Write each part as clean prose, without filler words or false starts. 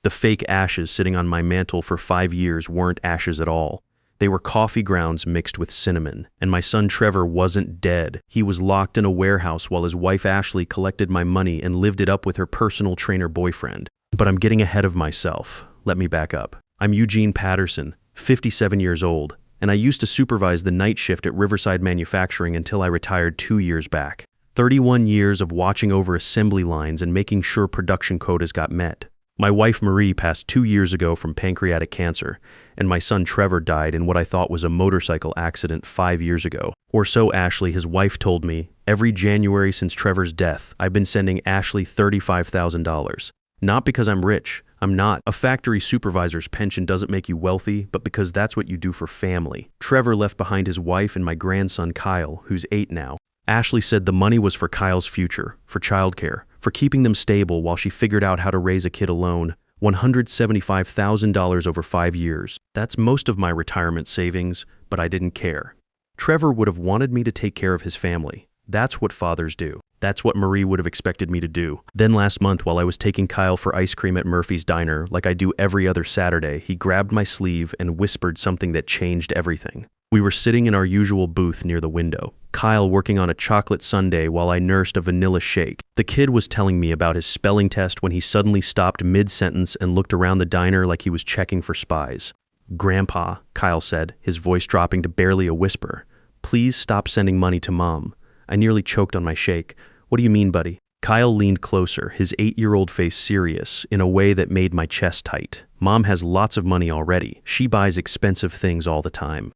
The fake ashes sitting on my mantle for 5 years weren't ashes at all. They were coffee grounds mixed with cinnamon. And my son Trevor wasn't dead. He was locked in a warehouse while his wife Ashley collected my money and lived it up with her personal trainer boyfriend. But I'm getting ahead of myself. Let me back up. I'm Eugene Patterson, 57 years old, and I used to supervise the night shift at Riverside Manufacturing until I retired 2 years back. 31 years of watching over assembly lines and making sure production quotas got met. My wife Marie passed 2 years ago from pancreatic cancer, and my son Trevor died in what I thought was a motorcycle accident 5 years ago. Or so Ashley, his wife, told me. Every January since Trevor's death, I've been sending Ashley $35,000. Not because I'm rich. I'm not. A factory supervisor's pension doesn't make you wealthy, but because that's what you do for family. Trevor left behind his wife and my grandson Kyle, who's 8 now. Ashley said the money was for Kyle's future, for childcare, for keeping them stable while she figured out how to raise a kid alone. $175,000 over 5 years. That's most of my retirement savings, but I didn't care. Trevor would have wanted me to take care of his family. That's what fathers do. That's what Marie would have expected me to do. Then last month, while I was taking Kyle for ice cream at Murphy's Diner, like I do every other Saturday, he grabbed my sleeve and whispered something that changed everything. We were sitting in our usual booth near the window, Kyle working on a chocolate sundae while I nursed a vanilla shake. The kid was telling me about his spelling test when he suddenly stopped mid-sentence and looked around the diner like he was checking for spies. "Grandpa," Kyle said, his voice dropping to barely a whisper, "please stop sending money to Mom." I nearly choked on my shake. "What do you mean, buddy?" Kyle leaned closer, his 8-year-old face serious, in a way that made my chest tight. "Mom has lots of money already. She buys expensive things all the time.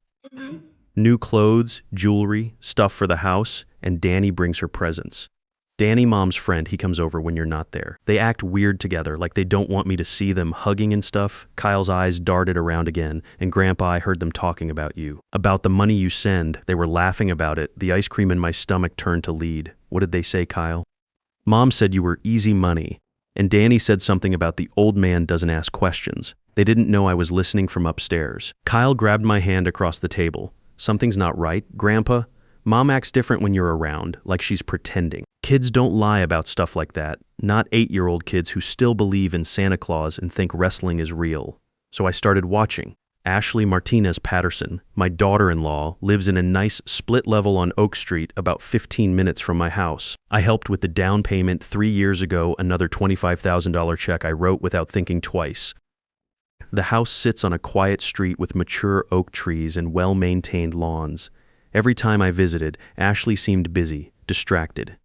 New clothes, jewelry, stuff for the house, and Danny brings her presents. Danny, Mom's friend, he comes over when you're not there. They act weird together, like they don't want me to see them hugging and stuff." Kyle's eyes darted around again, and Grandpa, I heard them talking about you. "About the money you send." They were laughing about it. The ice cream in my stomach turned to lead. "What did they say, Kyle?" "Mom said you were easy money." And Danny said something about the old man doesn't ask questions. They didn't know I was listening from upstairs. Kyle grabbed my hand across the table. "Something's not right, Grandpa. Mom acts different when you're around, like she's pretending. Kids don't lie about stuff like that. Not 8-year-old kids who still believe in Santa Claus and think wrestling is real." So I started watching. Ashley Martinez Patterson, my daughter-in-law, lives in a nice split level on Oak Street about 15 minutes from my house. I helped with the down payment 3 years ago, another $25,000 check I wrote without thinking twice. The house sits on a quiet street with mature oak trees and well-maintained lawns. Every time I visited, Ashley seemed busy, distracted.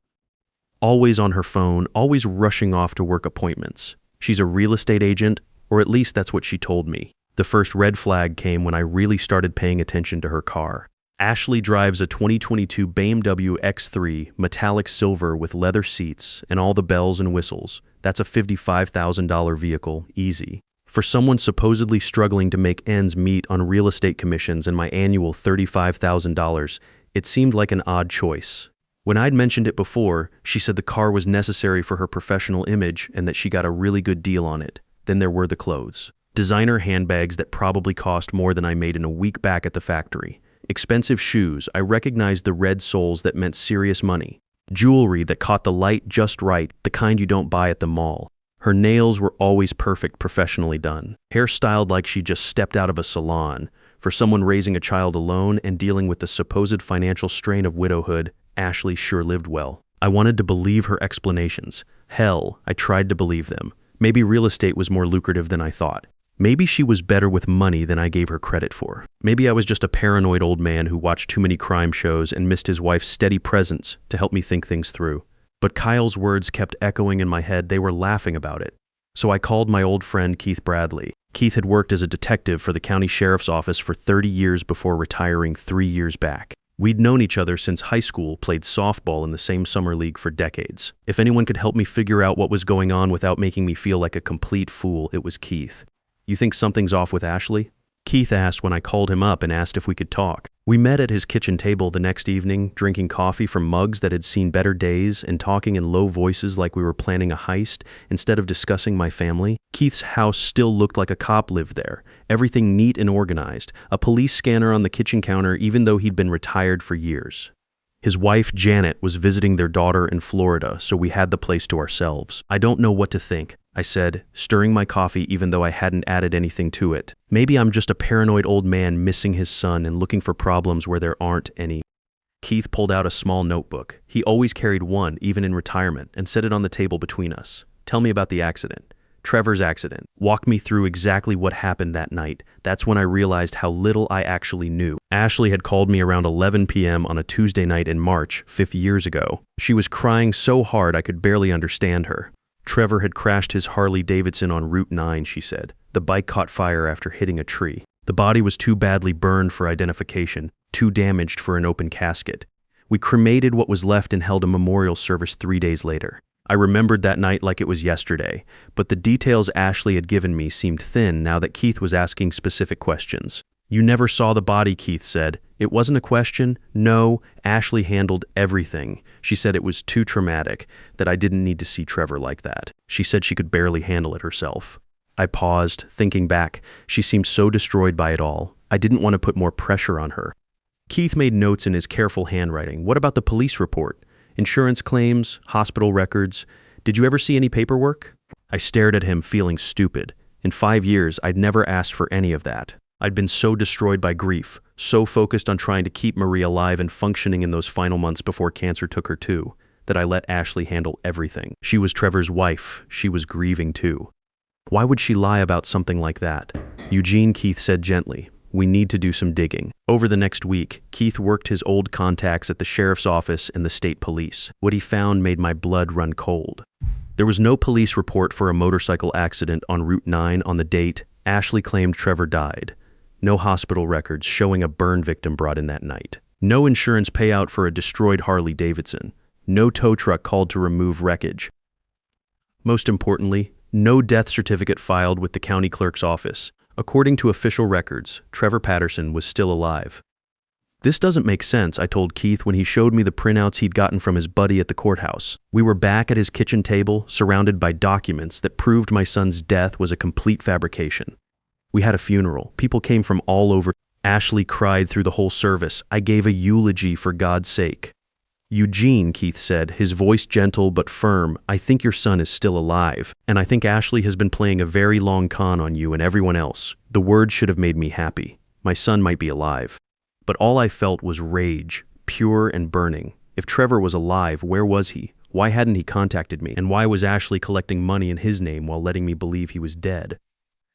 Always on her phone, always rushing off to work appointments. She's a real estate agent, or at least that's what she told me. The first red flag came when I really started paying attention to her car. Ashley drives a 2022 BMW X3 metallic silver with leather seats and all the bells and whistles. That's a $55,000 vehicle, easy. For someone supposedly struggling to make ends meet on real estate commissions and my annual $35,000, it seemed like an odd choice. When I'd mentioned it before, she said the car was necessary for her professional image and that she got a really good deal on it. Then there were the clothes. Designer handbags that probably cost more than I made in a week back at the factory. Expensive shoes, I recognized the red soles that meant serious money. Jewelry that caught the light just right, the kind you don't buy at the mall. Her nails were always perfect, professionally done. Hair styled like she just stepped out of a salon. For someone raising a child alone and dealing with the supposed financial strain of widowhood, Ashley sure lived well. I wanted to believe her explanations. Hell, I tried to believe them. Maybe real estate was more lucrative than I thought. Maybe she was better with money than I gave her credit for. Maybe I was just a paranoid old man who watched too many crime shows and missed his wife's steady presence to help me think things through. But Kyle's words kept echoing in my head. They were laughing about it. So I called my old friend Keith Bradley. Keith had worked as a detective for the county sheriff's office for 30 years before retiring 3 years back. We'd known each other since high school, played softball in the same summer league for decades. If anyone could help me figure out what was going on without making me feel like a complete fool, it was Keith. "You think something's off with Ashley?" Keith asked when I called him up and asked if we could talk. We met at his kitchen table the next evening, drinking coffee from mugs that had seen better days and talking in low voices like we were planning a heist instead of discussing my family. Keith's house still looked like a cop lived there, everything neat and organized, a police scanner on the kitchen counter even though he'd been retired for years. His wife, Janet, was visiting their daughter in Florida, so we had the place to ourselves. I don't know what to think. I said, stirring my coffee even though I hadn't added anything to it. Maybe I'm just a paranoid old man missing his son and looking for problems where there aren't any. Keith pulled out a small notebook. He always carried one, even in retirement, and set it on the table between us. Tell me about the accident. Trevor's accident. Walk me through exactly what happened that night. That's when I realized how little I actually knew. Ashley had called me around 11 p.m. on a Tuesday night in March, 50 years ago. She was crying so hard I could barely understand her. Trevor had crashed his Harley Davidson on Route 9, she said. The bike caught fire after hitting a tree. The body was too badly burned for identification, too damaged for an open casket. We cremated what was left and held a memorial service 3 days later. I remembered that night like it was yesterday, but the details Ashley had given me seemed thin now that Keith was asking specific questions. You never saw the body, Keith said. It wasn't a question. No, Ashley handled everything. She said it was too traumatic, that I didn't need to see Trevor like that. She said she could barely handle it herself. I paused, thinking back. She seemed so destroyed by it all. I didn't want to put more pressure on her. Keith made notes in his careful handwriting. What about the police report? Insurance claims, hospital records. Did you ever see any paperwork? I stared at him, feeling stupid. In 5 years, I'd never asked for any of that. I'd been so destroyed by grief, so focused on trying to keep Marie alive and functioning in those final months before cancer took her too, that I let Ashley handle everything. She was Trevor's wife. She was grieving too. Why would she lie about something like that? Eugene, Keith said gently. We need to do some digging. Over the next week, Keith worked his old contacts at the sheriff's office and the state police. What he found made my blood run cold. There was no police report for a motorcycle accident on Route 9 on the date Ashley claimed Trevor died. No hospital records showing a burn victim brought in that night. No insurance payout for a destroyed Harley Davidson. No tow truck called to remove wreckage. Most importantly, no death certificate filed with the county clerk's office. According to official records, Trevor Patterson was still alive. This doesn't make sense, I told Keith when he showed me the printouts he'd gotten from his buddy at the courthouse. We were back at his kitchen table, surrounded by documents that proved my son's death was a complete fabrication. We had a funeral. People came from all over. Ashley cried through the whole service. I gave a eulogy for God's sake. Eugene, Keith said, his voice gentle but firm, I think your son is still alive, and I think Ashley has been playing a very long con on you and everyone else. The words should have made me happy. My son might be alive. But all I felt was rage, pure and burning. If Trevor was alive, where was he? Why hadn't he contacted me? And why was Ashley collecting money in his name while letting me believe he was dead?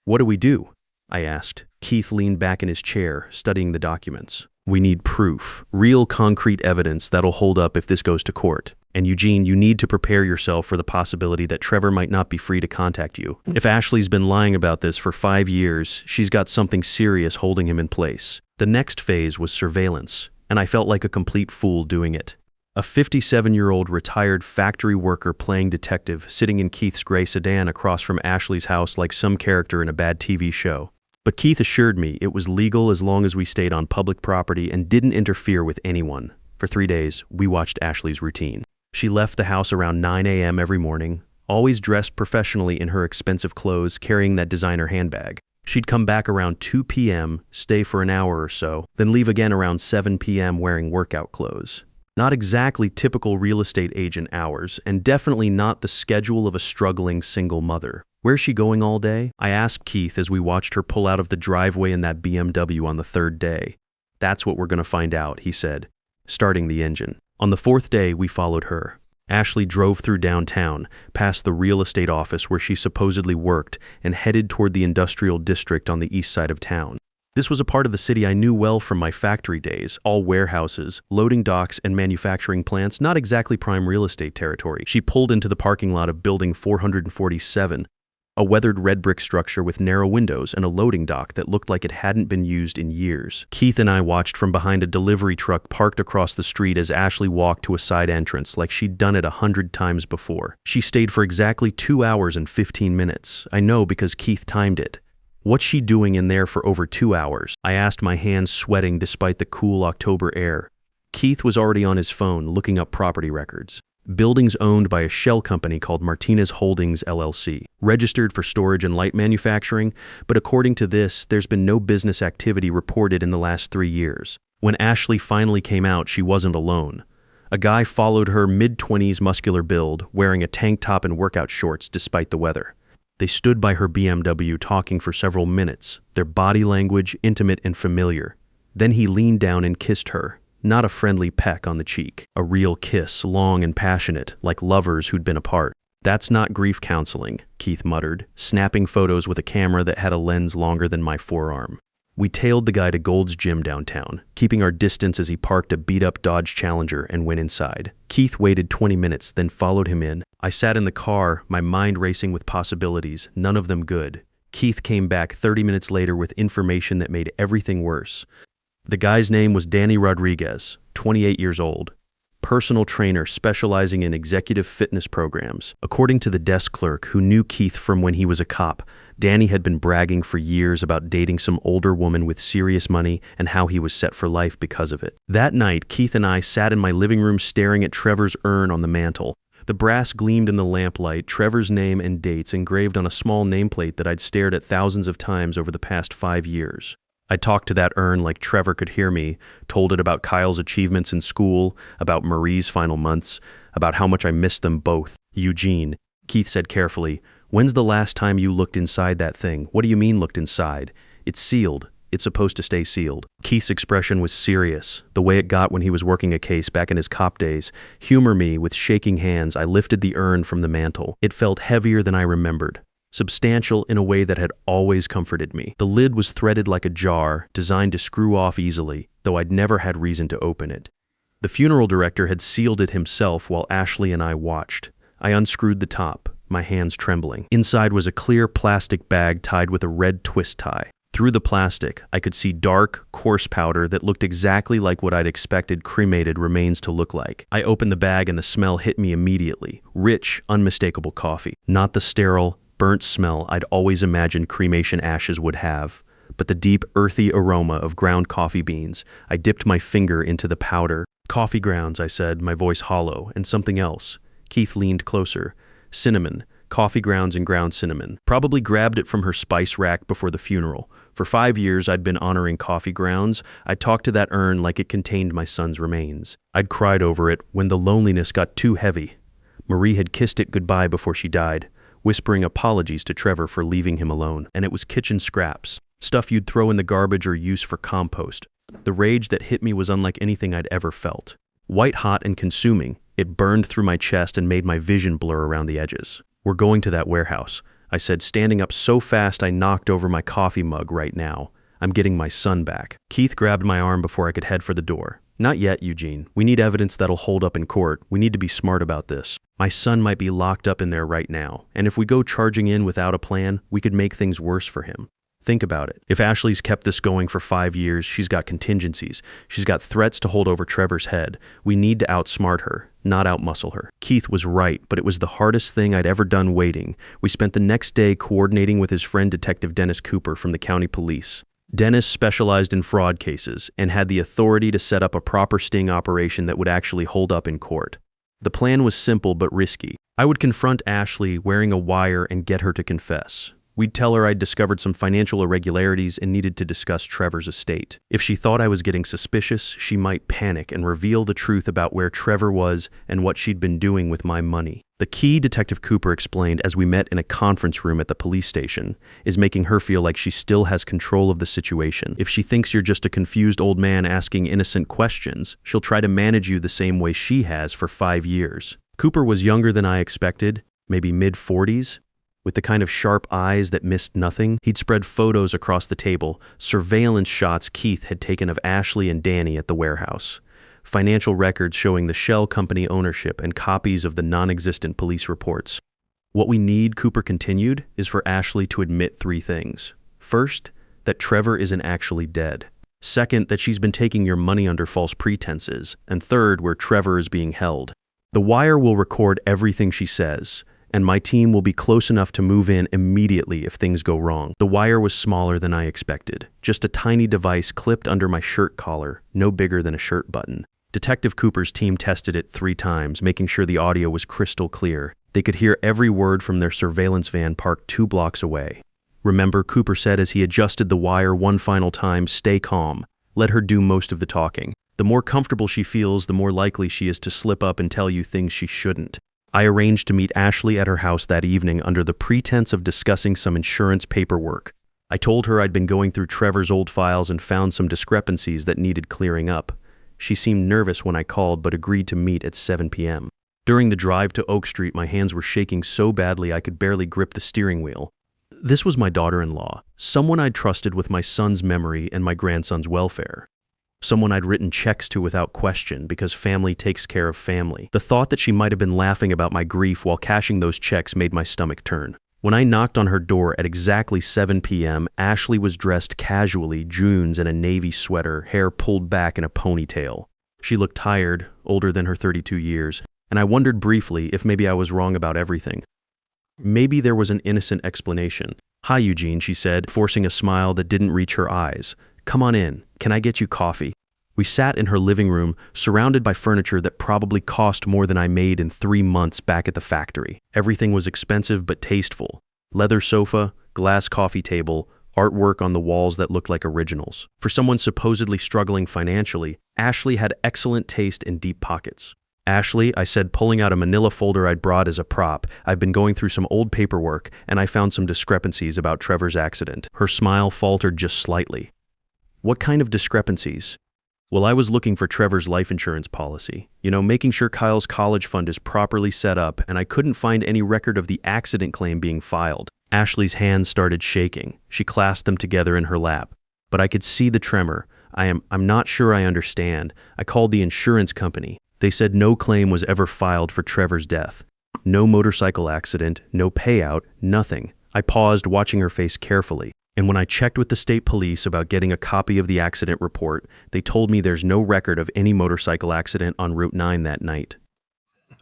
What do we do? I asked. Keith leaned back in his chair, studying the documents. We need proof, real concrete evidence that'll hold up if this goes to court. And Eugene, you need to prepare yourself for the possibility that Trevor might not be free to contact you. If Ashley's been lying about this for 5 years, she's got something serious holding him in place. The next phase was surveillance, and I felt like a complete fool doing it. A 57-year-old retired factory worker playing detective sitting in Keith's gray sedan across from Ashley's house like some character in a bad TV show. But Keith assured me it was legal as long as we stayed on public property and didn't interfere with anyone. For 3 days, we watched Ashley's routine. She left the house around 9 a.m. every morning, always dressed professionally in her expensive clothes, carrying that designer handbag. She'd come back around 2 p.m., stay for an hour or so, then leave again around 7 p.m. wearing workout clothes. Not exactly typical real estate agent hours, and definitely not the schedule of a struggling single mother. Where's she going all day? I asked Keith as we watched her pull out of the driveway in that BMW on the 3rd day. That's what we're going to find out, he said, starting the engine. On the 4th day, we followed her. Ashley drove through downtown, past the real estate office where she supposedly worked, and headed toward the industrial district on the east side of town. This was a part of the city I knew well from my factory days, all warehouses, loading docks, and manufacturing plants, not exactly prime real estate territory. She pulled into the parking lot of Building 447, a weathered red brick structure with narrow windows and a loading dock that looked like it hadn't been used in years. Keith and I watched from behind a delivery truck parked across the street as Ashley walked to a side entrance like she'd done it 100 times before. She stayed for exactly 2 hours and 15 minutes. I know because Keith timed it. What's she doing in there for over 2 hours? I asked, my hands sweating despite the cool October air. Keith was already on his phone looking up property records. Buildings owned by a shell company called Martinez Holdings, LLC, registered for storage and light manufacturing, but according to this, there's been no business activity reported in the last 3 years. When Ashley finally came out, she wasn't alone. A guy followed her, mid-20s muscular build, wearing a tank top and workout shorts despite the weather. They stood by her BMW talking for several minutes, their body language intimate and familiar. Then he leaned down and kissed her, not a friendly peck on the cheek, a real kiss, long and passionate, like lovers who'd been apart. "That's not grief counseling," Keith muttered, snapping photos with a camera that had a lens longer than my forearm. We tailed the guy to Gold's Gym downtown, keeping our distance as he parked a beat-up Dodge Challenger and went inside. Keith waited 20 minutes, then followed him in. I sat in the car, my mind racing with possibilities, none of them good. Keith came back 30 minutes later with information that made everything worse. The guy's name was Danny Rodriguez, 28 years old. Personal trainer specializing in executive fitness programs. According to the desk clerk who knew Keith from when he was a cop, Danny had been bragging for years about dating some older woman with serious money and how he was set for life because of it. That night, Keith and I sat in my living room staring at Trevor's urn on the mantle. The brass gleamed in the lamplight, Trevor's name and dates engraved on a small nameplate that I'd stared at thousands of times over the past 5 years. I talked to that urn like Trevor could hear me, told it about Kyle's achievements in school, about Marie's final months, about how much I missed them both. "Eugene," Keith said carefully, "when's the last time you looked inside that thing?" "What do you mean looked inside?" "It's sealed. It's supposed to stay sealed." Keith's expression was serious, the way it got when he was working a case back in his cop days. Humor me, with shaking hands, I lifted the urn from the mantle. It felt heavier than I remembered. Substantial in a way that had always comforted me. The lid was threaded like a jar, designed to screw off easily, though I'd never had reason to open it. The funeral director had sealed it himself while Ashley and I watched. I unscrewed the top, my hands trembling. Inside was a clear plastic bag tied with a red twist tie. Through the plastic, I could see dark, coarse powder that looked exactly like what I'd expected cremated remains to look like. I opened the bag and the smell hit me immediately. Rich, unmistakable coffee. Not the sterile, burnt smell I'd always imagined cremation ashes would have, but the deep, earthy aroma of ground coffee beans. I dipped my finger into the powder. "Coffee grounds," I said, my voice hollow, "and something else." Keith leaned closer. "Cinnamon. Coffee grounds and ground cinnamon. Probably grabbed it from her spice rack before the funeral. For 5 years I'd been honoring coffee grounds. I talked to that urn like it contained my son's remains. I'd cried over it when the loneliness got too heavy. Marie had kissed it goodbye before she died, whispering apologies to Trevor for leaving him alone. And it was kitchen scraps, stuff you'd throw in the garbage or use for compost. The rage that hit me was unlike anything I'd ever felt. White hot and consuming, it burned through my chest and made my vision blur around the edges. "We're going to that warehouse," I said, standing up so fast I knocked over my coffee mug right now. "I'm getting my son back." Keith grabbed my arm before I could head for the door. "Not yet, Eugene. We need evidence that'll hold up in court. We need to be smart about this. My son might be locked up in there right now, and if we go charging in without a plan, we could make things worse for him. Think about it. If Ashley's kept this going for 5 years, she's got contingencies. She's got threats to hold over Trevor's head. We need to outsmart her, not outmuscle her." Keith was right, but it was the hardest thing I'd ever done waiting. We spent the next day coordinating with his friend Detective Dennis Cooper from the county police. Dennis specialized in fraud cases and had the authority to set up a proper sting operation that would actually hold up in court. The plan was simple but risky. I would confront Ashley wearing a wire and get her to confess. We'd tell her I'd discovered some financial irregularities and needed to discuss Trevor's estate. If she thought I was getting suspicious, she might panic and reveal the truth about where Trevor was and what she'd been doing with my money. The key, Detective Cooper explained as we met in a conference room at the police station, is making her feel like she still has control of the situation. If she thinks you're just a confused old man asking innocent questions, she'll try to manage you the same way she has for 5 years. Cooper was younger than I expected, maybe mid-40s. With the kind of sharp eyes that missed nothing, he'd spread photos across the table, surveillance shots Keith had taken of Ashley and Danny at the warehouse, financial records showing the shell company ownership, and copies of the non-existent police reports. "What we need," Cooper continued, "is for Ashley to admit 3 things. First, that Trevor isn't actually dead. Second, that she's been taking your money under false pretenses. And third, where Trevor is being held. The wire will record everything she says, and my team will be close enough to move in immediately if things go wrong." The wire was smaller than I expected, just a tiny device clipped under my shirt collar, no bigger than a shirt button. Detective Cooper's team tested it 3 times, making sure the audio was crystal clear. They could hear every word from their surveillance van parked 2 blocks away. "Remember," Cooper said as he adjusted the wire one final time, "stay calm. Let her do most of the talking. The more comfortable she feels, the more likely she is to slip up and tell you things she shouldn't. I arranged to meet Ashley at her house that evening under the pretense of discussing some insurance paperwork. I told her I'd been going through Trevor's old files and found some discrepancies that needed clearing up. She seemed nervous when I called but agreed to meet at 7 p.m. During the drive to Oak Street, my hands were shaking so badly I could barely grip the steering wheel. This was my daughter-in-law, someone I'd trusted with my son's memory and my grandson's welfare. Someone I'd written checks to without question because family takes care of family. The thought that she might have been laughing about my grief while cashing those checks made my stomach turn. When I knocked on her door at exactly 7 p.m., Ashley was dressed casually, jeans and a navy sweater, hair pulled back in a ponytail. She looked tired, older than her 32 years, and I wondered briefly if maybe I was wrong about everything. Maybe there was an innocent explanation. "Hi, Eugene," she said, forcing a smile that didn't reach her eyes. "Come on in. Can I get you coffee?" We sat in her living room, surrounded by furniture that probably cost more than I made in 3 months back at the factory. Everything was expensive but tasteful. Leather sofa, glass coffee table, artwork on the walls that looked like originals. For someone supposedly struggling financially, Ashley had excellent taste and deep pockets. "Ashley," I said, pulling out a manila folder I'd brought as a prop, "I've been going through some old paperwork, and I found some discrepancies about Trevor's accident." Her smile faltered just slightly. "What kind of discrepancies?" "Well, I was looking for Trevor's life insurance policy. Making sure Kyle's college fund is properly set up, and I couldn't find any record of the accident claim being filed." Ashley's hands started shaking. She clasped them together in her lap. But I could see the tremor. I'm not sure I understand. I called the insurance company. They said no claim was ever filed for Trevor's death. No motorcycle accident, no payout, nothing. I paused, watching her face carefully. And when I checked with the state police about getting a copy of the accident report, they told me there's no record of any motorcycle accident on Route 9 that night.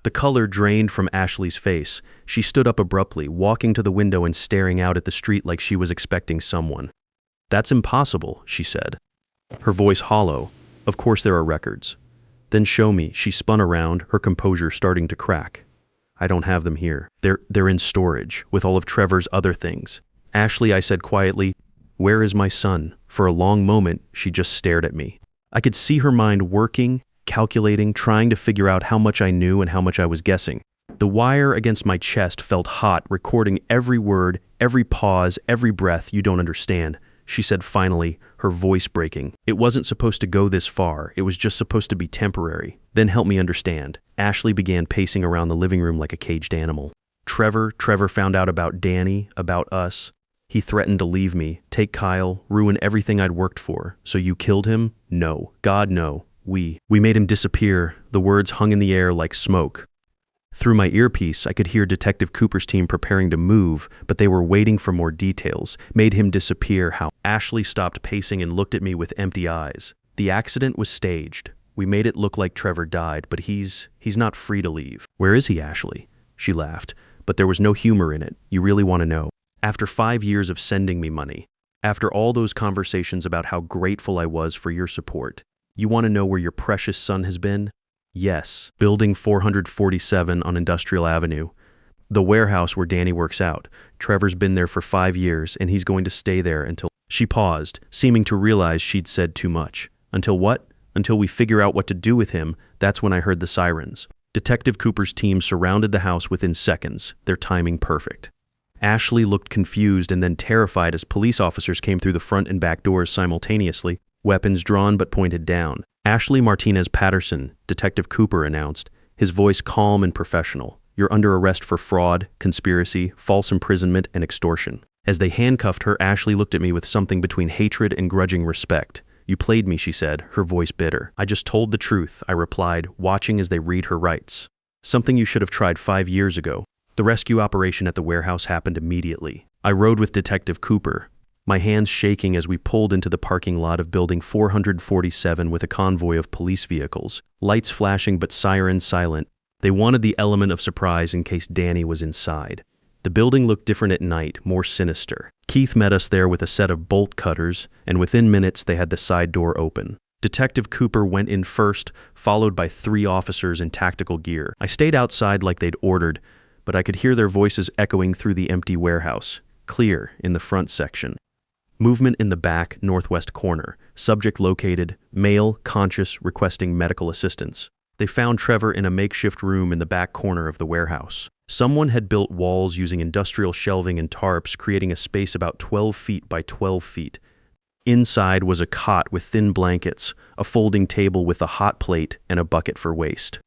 The color drained from Ashley's face. She stood up abruptly, walking to the window and staring out at the street like she was expecting someone. "That's impossible," she said, her voice hollow. "Of course there are records." "Then show me." She spun around, her composure starting to crack. "I don't have them here. They're in storage, with all of Trevor's other things." "Ashley," I said quietly, "where is my son?" For a long moment, she just stared at me. I could see her mind working, calculating, trying to figure out how much I knew and how much I was guessing. The wire against my chest felt hot, recording every word, every pause, every breath. "You don't understand," she said finally, her voice breaking. "It wasn't supposed to go this far. It was just supposed to be temporary. Then help me understand." Ashley began pacing around the living room like a caged animal. Trevor found out about Danny, about us. He threatened to leave me, take Kyle, ruin everything I'd worked for. "So you killed him?" "No. God, no. We made him disappear." The words hung in the air like smoke. Through my earpiece, I could hear Detective Cooper's team preparing to move, but they were waiting for more details. "Made him disappear, how?" Ashley stopped pacing and looked at me with empty eyes. "The accident was staged. We made it look like Trevor died, but he's not free to leave." "Where is he, Ashley?" She laughed, but there was no humor in it. "You really want to know?" "After 5 years of sending me money, after all those conversations about how grateful I was for your support, you want to know where your precious son has been?" "Yes, building 447 on Industrial Avenue. The warehouse where Danny works out. Trevor's been there for 5 years, and he's going to stay there until..." She paused, seeming to realize she'd said too much. "Until what?" "Until we figure out what to do with him." That's when I heard the sirens. Detective Cooper's team surrounded the house within seconds, their timing perfect. Ashley looked confused and then terrified as police officers came through the front and back doors simultaneously, weapons drawn but pointed down. "Ashley Martinez Patterson," Detective Cooper announced, his voice calm and professional. "You're under arrest for fraud, conspiracy, false imprisonment, and extortion." As they handcuffed her, Ashley looked at me with something between hatred and grudging respect. "You played me," she said, her voice bitter. "I just told the truth," I replied, watching as they read her rights. "Something you should have tried 5 years ago." The rescue operation at the warehouse happened immediately. I rode with Detective Cooper, my hands shaking as we pulled into the parking lot of Building 447 with a convoy of police vehicles, lights flashing but sirens silent. They wanted the element of surprise in case Danny was inside. The building looked different at night, more sinister. Keith met us there with a set of bolt cutters, and within minutes they had the side door open. Detective Cooper went in first, followed by 3 officers in tactical gear. I stayed outside like they'd ordered, but I could hear their voices echoing through the empty warehouse, clear in the front section. Movement in the back, northwest corner. Subject located, male, conscious, requesting medical assistance. They found Trevor in a makeshift room in the back corner of the warehouse. Someone had built walls using industrial shelving and tarps, creating a space about 12 feet by 12 feet. Inside was a cot with thin blankets, a folding table with a hot plate, and a bucket for waste.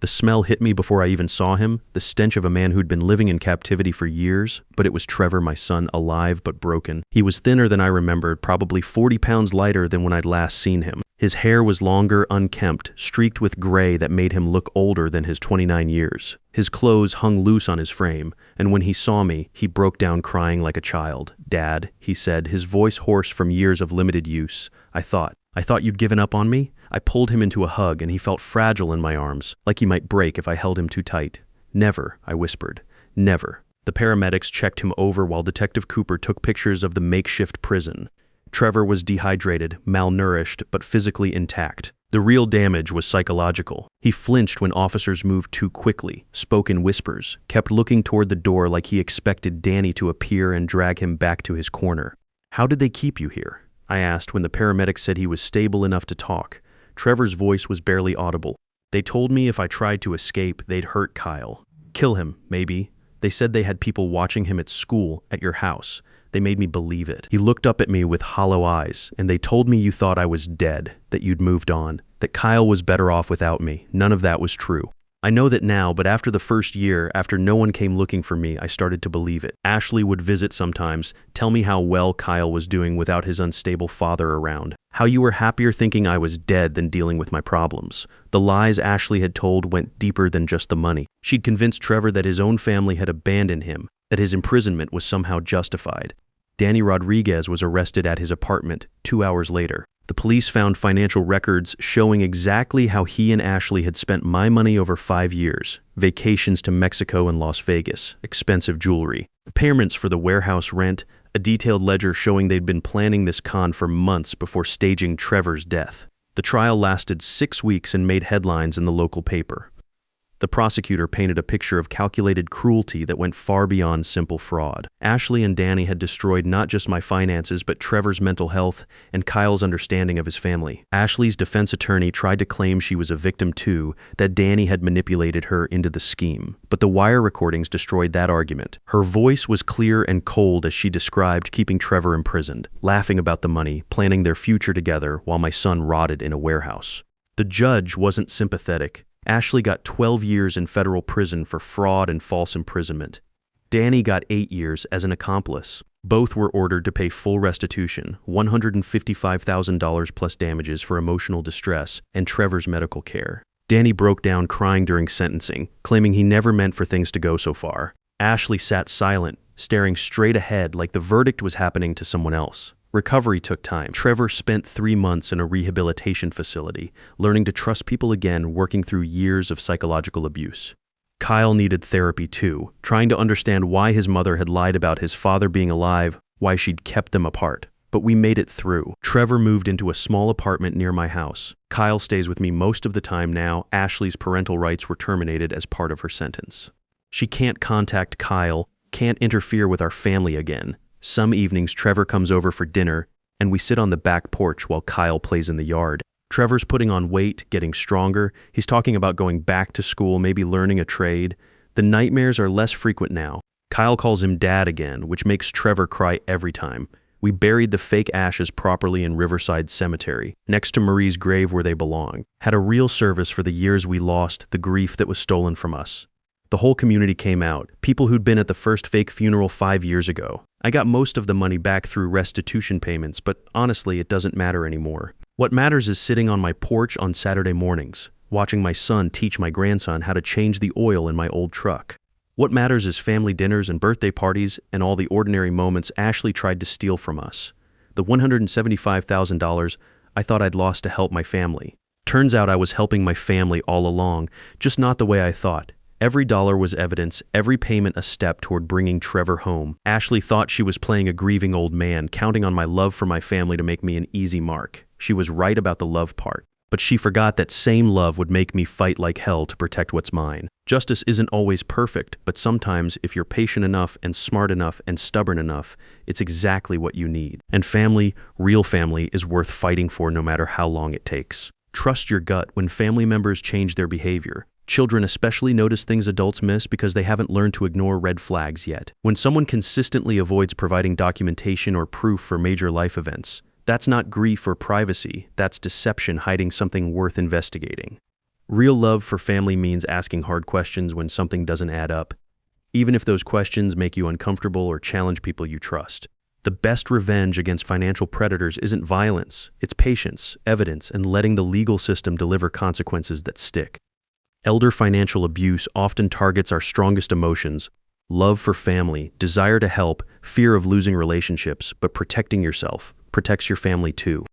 The smell hit me before I even saw him, the stench of a man who'd been living in captivity for years, but it was Trevor, my son, alive but broken. He was thinner than I remembered, probably 40 pounds lighter than when I'd last seen him. His hair was longer, unkempt, streaked with gray that made him look older than his 29 years. His clothes hung loose on his frame, and when he saw me, he broke down crying like a child. "Dad," he said, his voice hoarse from years of limited use. I thought you'd given up on me?" I pulled him into a hug, and he felt fragile in my arms, like he might break if I held him too tight. "Never," I whispered. "Never." The paramedics checked him over while Detective Cooper took pictures of the makeshift prison. Trevor was dehydrated, malnourished, but physically intact. The real damage was psychological. He flinched when officers moved too quickly, spoke in whispers, kept looking toward the door like he expected Danny to appear and drag him back to his corner. "How did they keep you here?" I asked when the paramedics said he was stable enough to talk. Trevor's voice was barely audible. "They told me if I tried to escape, they'd hurt Kyle. Kill him, maybe. They said they had people watching him at school, at your house. They made me believe it." He looked up at me with hollow eyes, "And they told me you thought I was dead, that you'd moved on, that Kyle was better off without me. None of that was true. I know that now, but after the first year, after no one came looking for me, I started to believe it. Ashley would visit sometimes, tell me how well Kyle was doing without his unstable father around, how you were happier thinking I was dead than dealing with my problems. The lies Ashley had told went deeper than just the money. She'd convinced Trevor that his own family had abandoned him, that his imprisonment was somehow justified. Danny Rodriguez was arrested at his apartment 2 hours later. The police found financial records showing exactly how he and Ashley had spent my money over 5 years. Vacations to Mexico and Las Vegas, expensive jewelry, payments for the warehouse rent, a detailed ledger showing they'd been planning this con for months before staging Trevor's death. The trial lasted 6 weeks and made headlines in the local paper. The prosecutor painted a picture of calculated cruelty that went far beyond simple fraud. Ashley and Danny had destroyed not just my finances, but Trevor's mental health and Kyle's understanding of his family. Ashley's defense attorney tried to claim she was a victim too, that Danny had manipulated her into the scheme. But the wire recordings destroyed that argument. Her voice was clear and cold as she described keeping Trevor imprisoned, laughing about the money, planning their future together while my son rotted in a warehouse. The judge wasn't sympathetic. Ashley got 12 years in federal prison for fraud and false imprisonment. Danny got 8 years as an accomplice. Both were ordered to pay full restitution, $155,000 plus damages for emotional distress and Trevor's medical care. Danny broke down crying during sentencing, claiming he never meant for things to go so far. Ashley sat silent, staring straight ahead like the verdict was happening to someone else. Recovery took time. Trevor spent 3 months in a rehabilitation facility, learning to trust people again, working through years of psychological abuse. Kyle needed therapy too, trying to understand why his mother had lied about his father being alive, why she'd kept them apart. But we made it through. Trevor moved into a small apartment near my house. Kyle stays with me most of the time now. Ashley's parental rights were terminated as part of her sentence. She can't contact Kyle, can't interfere with our family again. Some evenings, Trevor comes over for dinner, and we sit on the back porch while Kyle plays in the yard. Trevor's putting on weight, getting stronger. He's talking about going back to school, maybe learning a trade. The nightmares are less frequent now. Kyle calls him Dad again, which makes Trevor cry every time. We buried the fake ashes properly in Riverside Cemetery, next to Marie's grave where they belong. Had a real service for the years we lost, the grief that was stolen from us. The whole community came out, people who'd been at the first fake funeral 5 years ago. I got most of the money back through restitution payments, but honestly, it doesn't matter anymore. What matters is sitting on my porch on Saturday mornings, watching my son teach my grandson how to change the oil in my old truck. What matters is family dinners and birthday parties and all the ordinary moments Ashley tried to steal from us. The $175,000 I thought I'd lost to help my family. Turns out I was helping my family all along, just not the way I thought. Every dollar was evidence, every payment a step toward bringing Trevor home. Ashley thought she was playing a grieving old man, counting on my love for my family to make me an easy mark. She was right about the love part. But she forgot that same love would make me fight like hell to protect what's mine. Justice isn't always perfect, but sometimes if you're patient enough and smart enough and stubborn enough, it's exactly what you need. And family, real family, is worth fighting for no matter how long it takes. Trust your gut when family members change their behavior. Children especially notice things adults miss because they haven't learned to ignore red flags yet. When someone consistently avoids providing documentation or proof for major life events, that's not grief or privacy, that's deception hiding something worth investigating. Real love for family means asking hard questions when something doesn't add up, even if those questions make you uncomfortable or challenge people you trust. The best revenge against financial predators isn't violence, it's patience, evidence, and letting the legal system deliver consequences that stick. Elder financial abuse often targets our strongest emotions: love for family, desire to help, fear of losing relationships, but protecting yourself protects your family too.